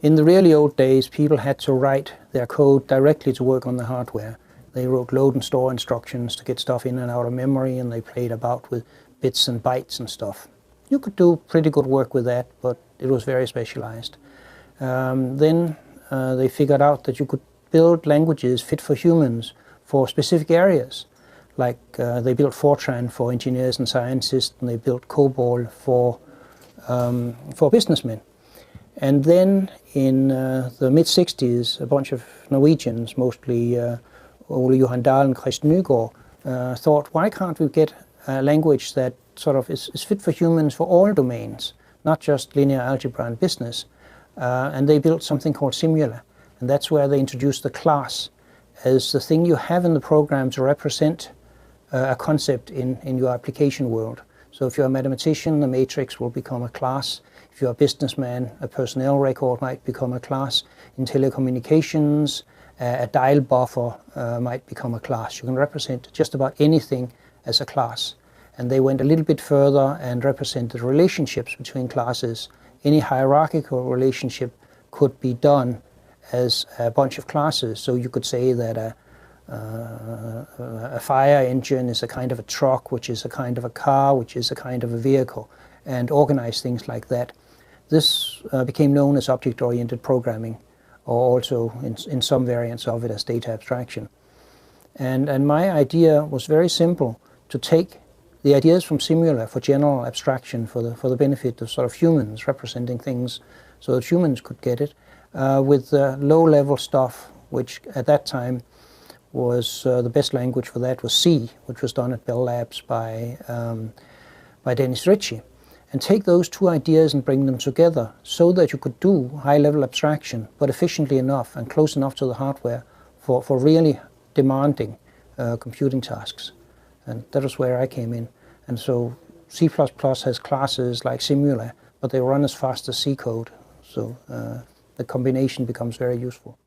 In the really old days, people had to write their code directly to work on the hardware. They wrote load and store instructions to get stuff in and out of memory, and they played about with bits and bytes and stuff. You could do pretty good work with that, but it was very specialized. Then they figured out that you could build languages fit for humans for specific areas. Like they built Fortran for engineers and scientists, and they built COBOL for businessmen. And then in the mid-60s, a bunch of Norwegians, mostly Ole Johan Dahl and Christian Nygaard, thought, why can't we get a language that sort of is fit for humans for all domains, not just linear algebra and business? And they built something called Simula. And that's where they introduced the class as the thing you have in the program to represent a concept in your application world. So if you're a mathematician, the matrix will become a class. If you're a businessman, a personnel record might become a class. In telecommunications, a dial buffer might become a class. You can represent just about anything as a class. And they went a little bit further and represented relationships between classes. Any hierarchical relationship could be done as a bunch of classes. So you could say that a fire engine is a kind of a truck, which is a kind of a car, which is a kind of a vehicle, and organize things like that. This became known as object-oriented programming, or also in some variants of it as data abstraction. And my idea was very simple, to take the ideas from Simula for general abstraction for the benefit of sort of humans, representing things so that humans could get it, with low-level stuff, which at that time was the best language for that was C, which was done at Bell Labs by Dennis Ritchie. And take those two ideas and bring them together so that you could do high-level abstraction, but efficiently enough and close enough to the hardware for really demanding computing tasks. And that was where I came in. And so C++ has classes like Simula, but they run as fast as C code. So the combination becomes very useful.